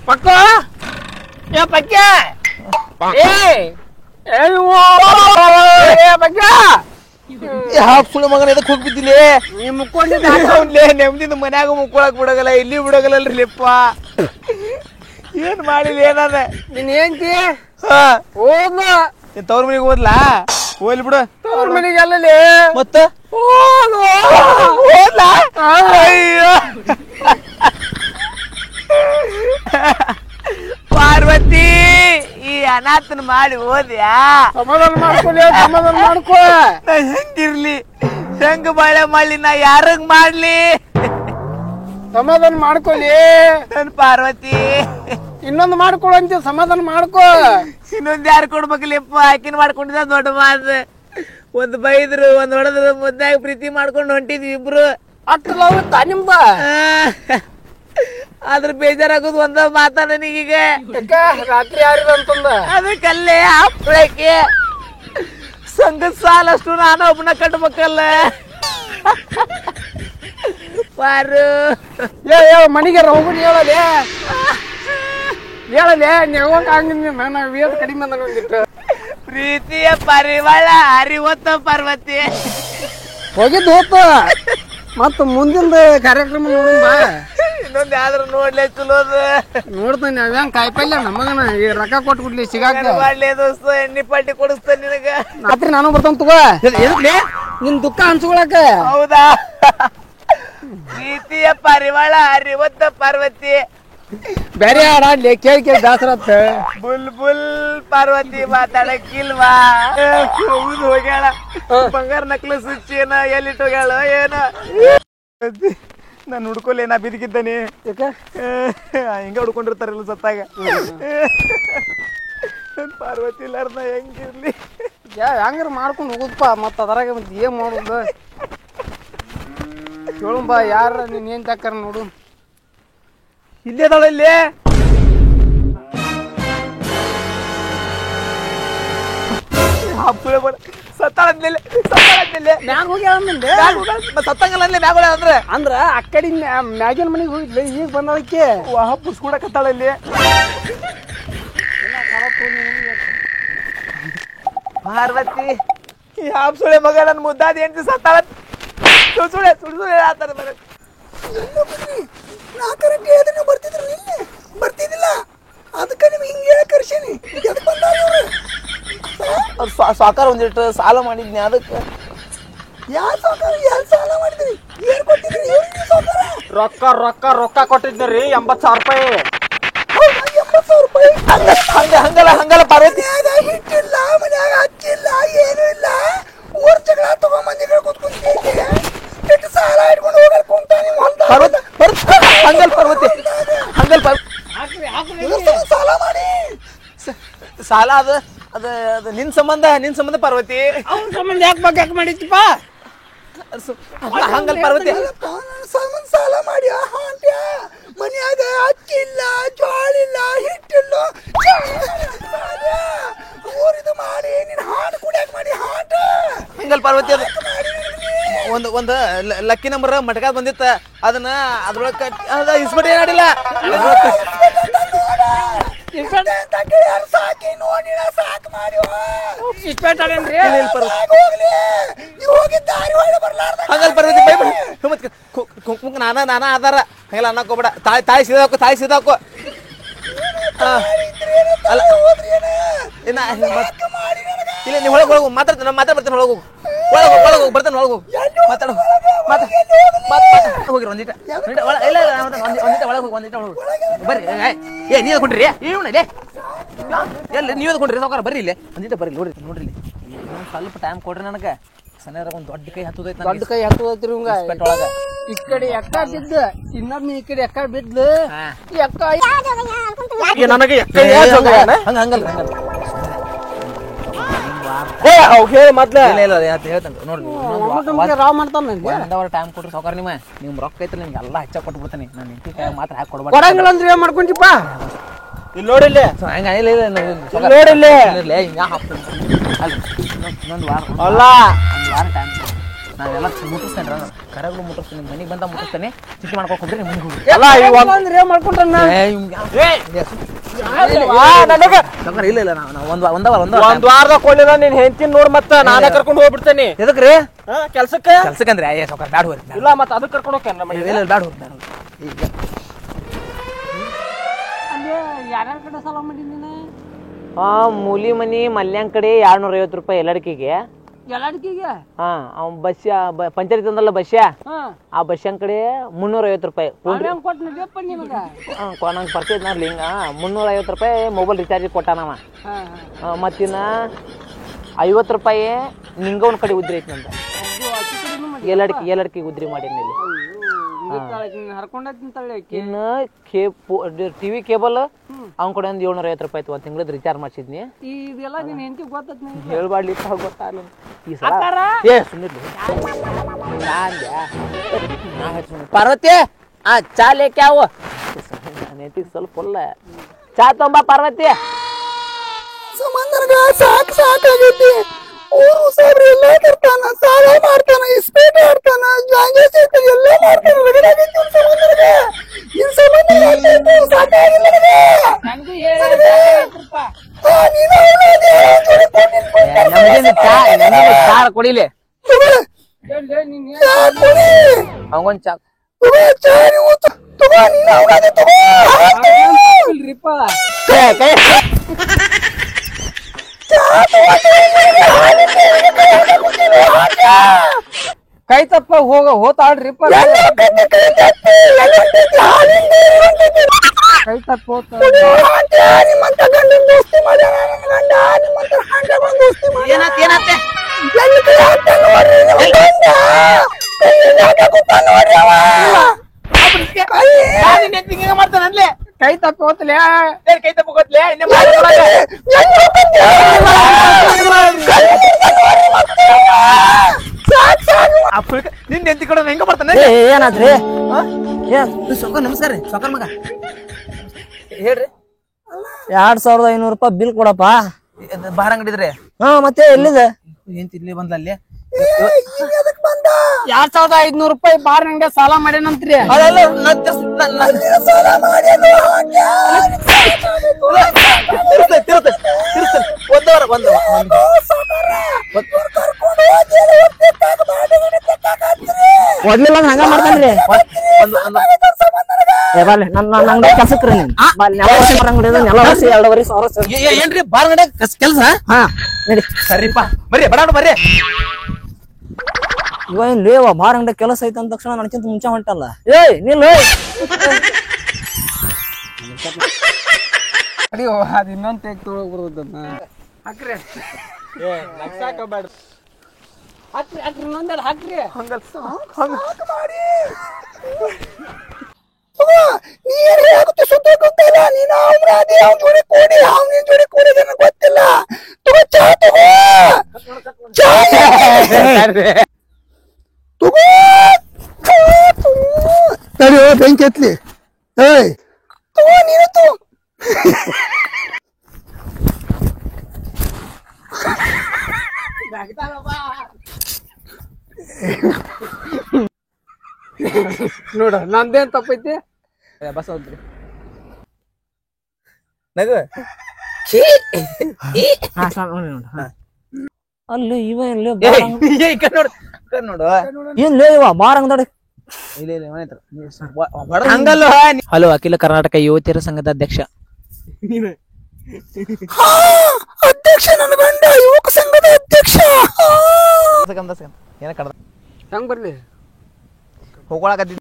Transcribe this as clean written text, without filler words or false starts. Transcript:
ಪಕ್ಕ ಪಕ್ಕ ಸುಳ್ಳು ಮಗನ ಎದಕ್ ಹೋಗ್ಬಿದ್ದಿಲ್ಲ ನೀ ಮುಕ್ಕೊಂಡಿದ್ದೆ ನೆಮ್ಮದಿನ ಮನ್ಯಾಗ ಮುಕ್ಕೊಳಕ್ ಬಿಡಗಲ್ಲ ಇಲ್ಲಿ ಬಿಡಗಲ್ಲಲ್ರಿ ಲಿಪ್ಪ ಏನ್ ಮಾಡಿಲ್ಲ ಏನದ ನೀನ್ ಏನ್ತಿ ಹಾ ಹೋದ್ನ ನೀನ್ ತವ್ರ ಮನೆಗೆ ಹೋದ್ಲಾ ಹೋಗ್ಲಿ ಬಿಡು ಅವ್ರ ಮನೆಗೆಲ್ಲಲ್ಲಿ ಮತ್ತ ಹೋದ್ಲಾ ಅಯ್ಯೋ ಪಾರ್ವತಿ ಈ ಅನಾಥನ ಮಾಡಿ ಹೋದ್ಯಾ ಸಮಾಧಾನ ಮಾಡ್ಕೊಲಿ ಸಮಾಧಾನ ಮಾಡ್ಕೊ ನಾ ಹೆಂಗಿರ್ಲಿ ಹೆಂಗ ಬಾಳೆ ಮಾಡ್ಲಿ ನಾ ಯಾರಂಗ್ ಮಾಡ್ಲಿ ಸಮಾಧಾನ ಮಾಡ್ಕೊಲಿ ನನ್ ಪಾರ್ವತಿ ಇನ್ನೊಂದು ಮಾಡ್ಕೊಳು ಅಂತ ಸಮಾಧಾನ ಮಾಡ್ಕೊ ಇನ್ನೊಂದ್ ಯಾರು ಕೊಡ್ಬೇಕಲಿಪ್ಪ ಆಕಿನ ಮಾಡ್ಕೊಂಡಿದ್ದ ದೊಡ್ಡ ಮಾತು ಒಂದ್ ಬೈದ್ರು ಒಂದ್ ಹೊಡೆದ್ರು ಮುದ್ದಾಗಿ ಪ್ರೀತಿ ಮಾಡ್ಕೊಂಡು ಹೊಂಟಿದ್ವಿ ಇಬ್ರು ಅಟ್ಟ ನಿಮ್ದ ಅದ್ರ ಬೇಜಾರಾಗೋದು ಒಂದ ಮಾತಾಡ ನನಗೀಗ ರಾತ್ರಿ ಯಾರಿದ ಅಂತಂದ ಅದಕ್ಕಲ್ಲೇ ಹಾಪ್ಳಕ್ಕೆ ಸಂಘದ ಸಾಲ ಅಷ್ಟು ನಾನು ಒಬ್ಬನ ಕಟ್ಬೇಕಲ್ಲ ಪಾರು ಮನಿಗೆ ಹೋಗ್ಬಿಟ್ಟು ಹೇಳಲೆ ನೀವು ಹಂಗ ವೇಟ್ ಕಡಿಮೆ ಅಂದಿಟ್ಟು ಪ್ರೀತಿಯ ಪರಿವಾಳ ಹರಿವತ್ತ ಪಾರ್ವತಿ ಹೋಗಿದ್ದು ಹೋತ ಮತ್ತ ಮುಂದಿನ ಕಾರ್ಯಕ್ರಮ ನೋಡುಂಬ ಇನ್ನೊಂದ್ ಯಾವ್ದಾರು ನೋಡ್ಲೇ ಚಲೋದು ನೋಡ್ತಾನೆ ಅವೇನ್ ಕಾಯಿಪಲ್ಯ ನಮಗನ ಈ ರೊಕ್ಕ ಕೊಟ್ಬಿಡ್ಲಿ ಸಿಗಾಕ ಮಾಡ್ಲೇ ದೋಸ್ತ ಎಣ್ಣೆ ಪಾಟಿ ಕೊಡಿಸ್ತಾನೆ ನಿನಗ ರಾತ್ರಿ ನಾನು ಬರ್ತಾನ ತಗೋ ನಿನ್ ದುಃಖ ಹಂಚ್ಕೊಳಕ ಹೌದಾ ಪ್ರೀತಿಯ ಪರಿವಾಳ ಹರಿವತ್ತ ಪಾರ್ವತಿ ಬೇರೆ ಹಾಡಾಡ್ಲಿ ಕೇಳಿ ಕೇಳಿ ದಾಸರತ್ತ ಬುಲ್ ಬುಲ್ ಪಾರ್ವತಿ ಮಾತಾಡಕ್ಕಿಲ್ವಾ ಹೋಗ್ಯಾಳ ಬಂಗಾರ ನಕ್ಲಸ್ ಏನ ಎಲ್ಲಿಟ್ಟು ಹೋಗ್ಯಾಳ ಏನ ನಾನು ಹುಡ್ಕೊಲ್ಲ ನಾ ಬಿದ್ಕಿದ್ದಾನೆ ಹಿಂಗ ಹುಡ್ಕೊಂಡಿರ್ತಾರಲ್ಲ ಸತ್ತಾಗ ನನ್ ಪಾರ್ವತಿ ಇಲ್ಲಾರ್ದ ಹೆಂಗಿರ್ಲಿ ಹೆಂಗಾರ ಮಾಡ್ಕೊಂಡು ಹೋಗುದಪ್ಪ ಮತ್ತ ಅದ್ರಾಗ ಮತ್ತೆ ಏನ್ ಮಾಡುದು ಕೇಳುಂಬ ಯಾರ ನೀನ್ ಏನ್ ತಾಕಾರ ನೋಡು ಇಲ್ಲೇ ಅದಾಳ ಇಲ್ಲಿ ಸತ್ತಾಳಂದ್ಮೇಲೆ ಸತ್ತಂಗಲ್ಲ ಅನ್ಲೇ ಮ್ಯಾಗೋಳ ಅಂದ್ರೆ ಅಂದ್ರ ಅಕ್ಕಡಿ ಮ್ಯಾಗಿನ ಮನೆಗೆ ಹೋಗಿದ್ಲೆ ಈಗ ಬಂದಳಕ್ಕೆ ಪುಸ್ ಕೂಡ ಕತ್ತಾಳ ಇಲ್ಲಿ ಪಾರ್ವತಿ ಈ ಹಾಪ್ಸುಳೆ ಮಗ ನನ್ ಮುದ್ದಾದ ಹೆಂಡತಿ ಸತ್ತಾಳ ಸುಳ್ಳೆ ಸುಳ್ಳೆ ಆತರ ಬರ್ತಿದ್ದಿಲ್ಲ ಅದಕ್ಕೆ ನಿಮ್ಗೆ ಹಿಂಗೆ ಹೇಳ ಕರ್ಸೀನಿ ಸಾಕಾರ ಒಂದಿಟ್ಟು ಸಾಲ ಮಾಡಿದ್ನಿ ಅದಕ್ಕೆ ಯಾರು ಸಾಕಾರ ಯಾರು ಸಾಲ ಮಾಡಿದ್ರಿ ಏನ್ ಕೊಟ್ಟಿದ್ರಿ ರೊಕ್ಕ ರೊಕ್ಕ ರೊಕ್ಕ ಕೊಟ್ಟಿದ್ರಿ 80,000 ರೂಪಾಯಿ 80,000 ರೂಪಾಯಿ ಹಂಗಲ್ಲ ಪಾರ್ವತಿ ಹಿಟ್ಟಿಲ್ಲ ಮನ್ಯಾಗ ಹಚ್ಚಿಲ್ಲ ಏನು ಇಲ್ಲ ಊರ್ ಜಗಳ ತಗೊಂಬಂದಿಗಳು ಕೂತ್ಕೊಂಡ್ಬಿಟ್ಟಿದ್ದೆ ಇಟ್ಟು ಸಾಲ ಇಟ್ಕೊಂಡು ಹೋಗಲ್ ಕುಂತ ನೀವು ಹಂಗಲ್ ಪಾರ್ವತಿ ಸಾಲ ಮಾಡಿ ಸಾಲ ಅದು ಅದ ಅದು ನಿನ್ ಸಂಬಂಧ ಪಾರ್ವತಿ ಅವ್ರ ಸಂಬಂಧ ಯಾಕೆ ಮಾಡಿತ್ತಪ್ಪ ಹಂಗಲ್ ಪಾರ್ವತಿ ಸಾಲ ಮಾಡಿ ಹಾಂಟ್ಯ ಮನ್ಯಾಗ ಅಕ್ಕಿಲ್ಲ ಜೋಳಿಲ್ಲ ಹಿಟ್ಟಿಲ್ಲ ಊರಿದು ಮಾಡಿ ನೀನ್ ಹಾಡು ಕುಡಿಯಾಕ ಮಾಡಿ ಹಾಟ ಹಂಗಲ್ ಪಾರ್ವತಿ ಅದು ಒಂದು ಲಕ್ಕಿ ನಂಬರ್ ಮಟಕ ಬಂದಿತ್ತ ಅದನ್ನ ಅದ್ರೊಳಗೆ ಇಸ್ಬಿಟ್ಟು ಏನಾಡಿಲ್ಲ ಸಾಕಿ ನೋಡಿನ ಸಾಕು ಮಾಡಿ ಹಂಗಲ್ ಪಾರ್ವತಿ ಕುಂಕುಮ ನಾನ ಆಧಾರ ಹಂಗಲ್ಲ ಅನ್ನಕ್ ಹೋಗ್ಬೇಡ ತಾಯಿ ಸೀದಾಕು ಇಲ್ಲ ನೀವು ಒಳಗೆ ಹೋಗು ಮಾತಾಡ್ತೀನಿ ಒಳಗೋಗು ಒಳಗೋಗು ಬರ್ತಾನೆ ಒಳಗೋಗು ಮಾತಾಡು ಹೋಗಿರಿ ಒಂದಿಟ ಇಲ್ಲ ಒಂದಿಟ ಒಳಗೆ ಹೋಗಿ ಒಂದಿಟ ಒಳಗೆ ಬರ್ರಿ ನೀವು ಕೊಂಡ್ರಿ ಇವನೇ ಎಲ್ಲ ನೀವೇ ಕೊಂಡ್ರಿ ಸಾವುಕಾರ ಬರ್ರಿ ಇಲ್ಲಿ ಒಂದಿಟ ಬರ್ರಿ ನೋಡ್ರಿ ಇಲ್ಲಿ ಸ್ವಲ್ಪ ಟೈಮ್ ಕೊಡ್ರಿ ನನಗೆ ಸಣ್ಣ ಒಂದು ದೊಡ್ಡ ಕೈ ಹತ್ತದೈತಿ ಒಳಗೆ ಈ ಕಡೆ ಎಕ್ಕ ಬಿದ್ದ ಇನ್ನೊಬ್ಬ ಈ ಕಡೆ ಎಕ್ಕ ಬಿದ್ಲು ನನಗೆ ಹಂಗಲ್ಲ ಹೇಳಿ ಮೊದ್ಲ ಹೇಳ್ತೇನೆ ನೋಡ್ರಿ ರಾವ್ ಮಾಡ್ತಾನ ಟೈಮ್ ಕೊಡ್ರಿ ಸಾವುಕಾರ ನಿಮ್ ರೊಕ್ಕ ಐತ್ರಿ ನಿಮ್ಗೆ ಎಲ್ಲ ಹೆಚ್ಚ ಕೊಟ್ಬಿಡ್ತಾನೆ ನಾನು ಇಂಟಿ ಕೈ ಮಾತ್ರ ಹಾಕಿ ಕೊಡ್ಬೇಡ ಕೊಡಂಗಿಲ್ಲ ಅಂದ್ರೆ ಏನ್ ಮಾಡ್ಕೊಂತಿಪ್ಪ ಇಲ್ಲಿ ನೋಡಿಲ್ಲ ನೋಡಿಲ್ಲ ಇನ್ನೊಂದು ವಾರ ಟೈಮ್ ನಾವೆಲ್ಲ ಮುಟ್ಟಿಸ್ತೇನೆ ಕರೆಗಳು ಮುಟ್ಟಿಸ್ತೀನಿ ಮನೆಗೆ ಬಂದ ಮುಟ್ಟಿಸ್ತೇನೆ ಚಿಟ್ಟಿ ಮಾಡ್ಕೊಂಡು ಹೋಗ್ರಿ ನಿಮ್ಮ ಮನೆಗೆ ಹೋಗಿ ಅಲ್ಲ ಅಂದ್ರೆ ಏನ್ ಮಾಡ್ಕೊಂಡ್ರನ್ನ ಇಲ್ಲ ಇಲ್ಲ ನಾವು ಒಂದ್ ವಾರದಾಗ ಕೊಡ್ಲಿಲ್ಲ ನೀನ್ ಹೆಂಡತಿನ ನೋಡ್ ಮತ್ತ ನಾನೇ ಕರ್ಕೊಂಡು ಹೋಗ್ಬಿಡ್ತೇನೆ ಎದಕ್ರಿ ಕೆಲ್ಸಕ್ಕೆ ಕೆಲ್ಸಕ್ಕಂದ್ರೆ ಅಯ್ಯ ಸಾವ್ಕಾರ ಬ್ಯಾಡ ಹೋಗ್ರಿ ಇಲ್ಲ ಮತ್ತ ಅದಕ್ಕೆ ಕರ್ಕೊಂಡು ಹೋಗ್ಯಾನ ಇಲ್ಲ ಬ್ಯಾಡ ಹೋಗ್ರಿ ಈಗ ಯಾರ್ಯಾರ ಕಡೆ ಸಾಲ ಮಾಡಿದ್ದೀನಿ ಮೂಲಿ ಮನಿ ಮಲ್ಯಾಂಗ್ ಕಡೆ 250 ರೂಪಾಯಿ ಎಲ್ಲಡಿಕೆಗೆ ಎಲ್ಲಾಡ್ಕಿಗೆ ಅವ್ನ್ ಬಸ್ಯ ಪಂಚಾಯತ್ ಅಂದಲ್ಲ ಬಸ್ಯ ಆ ಬಸ್ಯನ್ ಕಡೆ 350 ರೂಪಾಯಿ ಕೊಟ್ಟು ನಡಿಯಪ್ಪ ನಿನಗ ನಂಗೆ ಬರ್ತಿದ್ ನೋಡ್ಲಿ ಹಿಂಗ 350 ರೂಪಾಯಿ ಮೊಬೈಲ್ ರಿಚಾರ್ಜ್ ಕೊಟ್ಟಾನವ ಮತ್ತಿನ್ನ 50 ರೂಪಾಯಿ ನಿಂಗವನ್ ಕಡೆ ಉದ್ರಿ ಐತಿ ನಂದ ಎಲ್ಲಡಿಕೆ ಉದ್ರಿ ಮಾಡೀನಿ ಇಲ್ಲಿ ಇನ್ನು ಟಿವಿ ಕೇಬಲ್ ಅವ್ನ ಕಡೆ ಒಂದು 750 ರೂಪಾಯಿ ಒಂದ್ ತಿಂಗಳದ್ ರಿಚಾರ್ಜ್ ಮಾಡ್ಸಿದ್ನಿ ಇದೆಲ್ಲ ನಿನ್ ಹೆಂಡತಿ ಗೊತ್ತೈತಿ ಹೇಳ್ಬಾಡ್ಲಿ ಗೊತ್ತಾಗಲ್ಲ ಈ ಸಲ ಏ ಸುಮ್ನಿರ್ಲಿ ಪಾರ್ವತಿ ಚಾ ಲೇಕೆ ಅವು ನೆಟ್ಟಿಗೆ ಸ್ವಲ್ಪ ಹೊಲ್ಲ ಚಾ ತೊಂಬ ಪಾರ್ವತಿ ಸಂಬಂಧರ್ಗ ಸಾಕಾಗೈತಿ ಊರು ಸಾಬ್ರಿ ಎಲ್ಲ ಕರ್ತಾನ ಸಾಲ ಮಾಡ್ತಾನ ಇಸ್ಪೇಟ್ ಆಡ್ತಾನ ಜಾಂಗೆ ಸೇತ ಎಲ್ಲ ಮಾಡ್ತಾನ ರಗಡಾಗೈತಿ ಇನ್ ಸಂಬಂಧರ್ಗ ಇನ್ ಸಂಬಂಧ ಸಾಕಾಗಿಲ್ಲ ಚಾ ಕೊಡಿಲಿ ಅವಂಗೊಂದ್ ಚಾ ಕೈ ತಪ್ಪ ಹೋತಾಳ್ರಿಪ್ಪ ಕೈ ತಪ್ಪ ಮಾಡ್ತಾನಲ್ಲೇ ಕೈ ತಪ್ಪ ಹೋತಲೇ ಕೈ ತಪ್ಪ ಗೊತ್ತಲೇ ನಿನ್ ಎಂತಿ ಕಡೆ ಹೆಂಗ ಬರ್ತಾನೆ ಏನಾದ್ರಿ ನಮಸ್ಕಾರ ರೀ ಸಾವ್ಕಾರ ಮಗ ಹೇಳ್ರಿ 2500 ರೂಪಾಯಿ ಬಿಲ್ ಕೊಡಪ್ಪ ಬಾರ ಅಂಗಡಿದ್ರಿ ಮತ್ತೆ ಎಲ್ಲಿದೆ ಏನ್ ಇಲ್ಲಿ ಬಂದ್ಲ ಅಲ್ಲಿ 2500 ರೂಪಾಯಿ ಬಾರ್ ನಂಗೆ ಸಾಲ ಮಾಡ್ಯಾನಂತ್ರಿ ಓದ್ಲಿಲ್ಲ ಹಂಗ ಮಾಡ್ತಾನ್ರಿ ನಂಗ ಕೆಲ್ಸಕ್ರಿ ಏನ್ರಿ ಬಾರ್ ಅಂಗಡಿ ಕೆಲ್ಸ ಸರಿಪ್ಪ ಬರ್ರಿ ಬಡ ಬರ್ರಿ ಇವ ಏನ್ ಲೇವ ಬಾರ್ ಅಂಗಡಿ ಕೆಲಸ ಐತ ಅಂದ ತಕ್ಷಣ ನನಕ್ಕಿಂತ ಮುಂಚೆ ಹೊಂಟಲ್ಲ ಏಯ್ ನಿಲ್ಲ ಅದ್ ಇನ್ನೊಂದ್ ತೆಗ್ ತೊಳಗ್ ಬರ್ತದನ್ನ ಹಾಕ್ರಿ ಸಾಕಬೇಡ ಹಾಕ್ರಿ ಇನ್ನೊಂದೆಲ್ಲ ಹಾಕ್ರಿ ನೀನ್ ಆಗುತ್ತೆ ಸುತ್ತ ಗೊತ್ತಿಲ್ಲ ನೀನು ಅವನ ಅದೇ ಅವನ ಜೋಡಿ ಕೂಡಿ ಅವನ ಜೋಡಿ ಕೂಡಿ ಗೊತ್ತಿಲ್ಲ ತಗೋ ಚಾ ತಗೋ ಚಾ ತಡಿ ಬೆಂಕಿ ಎತ್ಲಿ ಏಯ್ ತಗೋ ನೀನು ತಗೋ ನೋಡ ನಂದೇನ್ ತಪ್ಪೈತಿ ಬಸ್ ಹೋದ್ರಿ ನಗು ಅಲ್ಲಿ ಇವ ನೋಡು ಏನ್ ಲೇ ಇವ ಬಾರ್ ಅಂಗಡಿ ಹಂಗಲ್ಲ. ಹಲೋ, ಅಖಿಲ ಕರ್ನಾಟಕ ಯುವತಿಯರ ಸಂಘದ ಅಧ್ಯಕ್ಷ. ಅಧ್ಯಕ್ಷ ನನ್ನ ಗಂಡ, ಯುವಕ ಸಂಘದ ಅಧ್ಯಕ್ಷ. ಏನ ಕಡ್ದ ಹೆಂಗ್ ಬರ್ಲಿ ಹೋಗೋಳಕತ್ತಿ